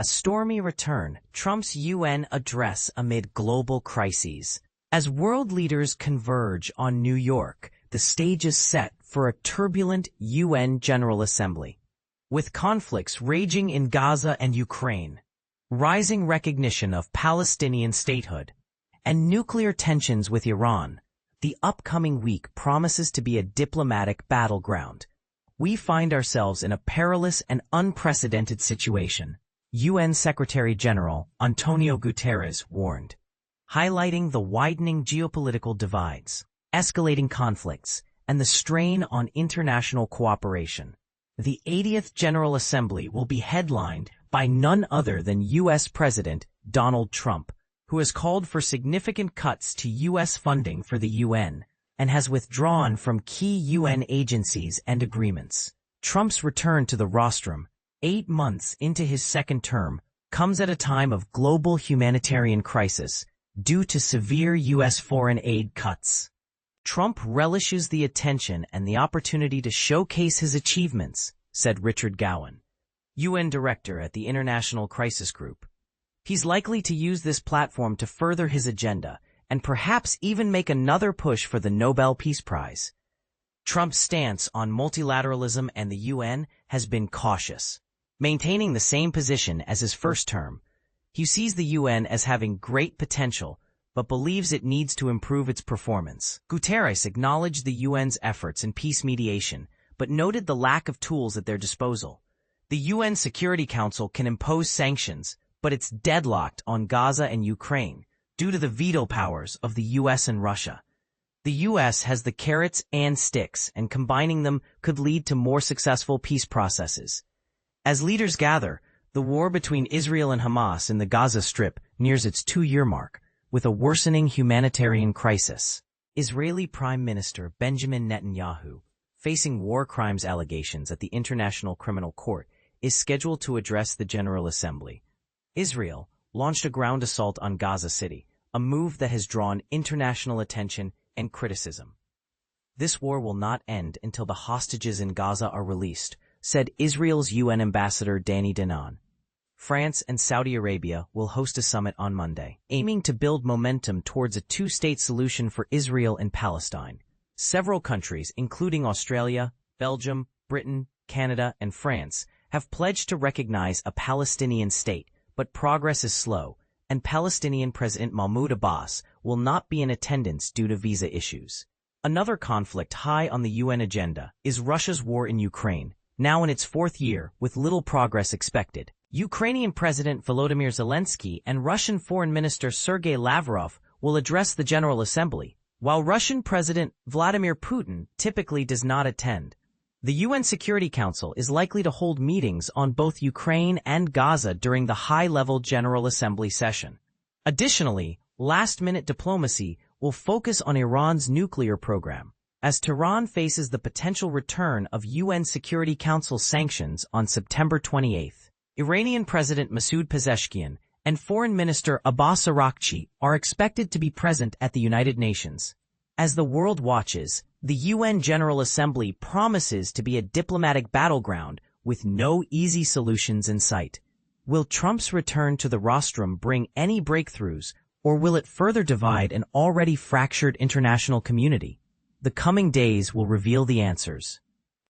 A stormy return, Trump's UN address amid global crises. As world leaders converge on New York, the stage is set for a turbulent UN General Assembly. With conflicts raging in Gaza and Ukraine, rising recognition of Palestinian statehood, and nuclear tensions with Iran, the upcoming week promises to be a diplomatic battleground. We find ourselves in a perilous and unprecedented situation, UN Secretary-General Antonio Guterres warned, highlighting the widening geopolitical divides, escalating conflicts, and the strain on international cooperation. The 80th General Assembly will be headlined by none other than U.S. President Donald Trump, who has called for significant cuts to U.S. funding for the UN and has withdrawn from key UN agencies and agreements. Trump's return to the rostrum, 8 months into his second term, comes at a time of global humanitarian crisis due to severe U.S. foreign aid cuts. Trump relishes the attention and the opportunity to showcase his achievements, said Richard Gowan, UN Director at the International Crisis Group. He's likely to use this platform to further his agenda and perhaps even make another push for the Nobel Peace Prize. Trump's stance on multilateralism and the UN has been cautious, maintaining the same position as his first term. He sees the UN as having great potential, but believes it needs to improve its performance. Guterres acknowledged the UN's efforts in peace mediation, but noted the lack of tools at their disposal. The UN Security Council can impose sanctions, but it's deadlocked on Gaza and Ukraine due to the veto powers of the US and Russia. The US has the carrots and sticks, and combining them could lead to more successful peace processes. As leaders gather, the war between Israel and Hamas in the Gaza Strip nears its 2-year mark, with a worsening humanitarian crisis. Israeli Prime Minister Benjamin Netanyahu, facing war crimes allegations at the International Criminal Court, is scheduled to address the General Assembly. Israel launched a ground assault on Gaza City, a move that has drawn international attention and criticism. This war will not end until the hostages in Gaza are released, said Israel's UN ambassador Danny Danon. France and Saudi Arabia will host a summit on Monday, aiming to build momentum towards a two-state solution for Israel and Palestine. Several countries, including Australia, Belgium, Britain, Canada, and France, have pledged to recognize a Palestinian state, but progress is slow, and Palestinian President Mahmoud Abbas will not be in attendance due to visa issues. Another conflict high on the UN agenda is Russia's war in Ukraine, now in its 4th year with little progress expected. Ukrainian President Volodymyr Zelensky and Russian Foreign Minister Sergei Lavrov will address the General Assembly, while Russian President Vladimir Putin typically does not attend. The UN Security Council is likely to hold meetings on both Ukraine and Gaza during the high-level General Assembly session. Additionally, last-minute diplomacy will focus on Iran's nuclear program, as Tehran faces the potential return of UN Security Council sanctions on September 28. Iranian President Masoud Pezeshkian and Foreign Minister Abbas Araghchi are expected to be present at the United Nations. As the world watches, the UN General Assembly promises to be a diplomatic battleground with no easy solutions in sight. Will Trump's return to the rostrum bring any breakthroughs, or will it further divide an already fractured international community? The coming days will reveal the answers.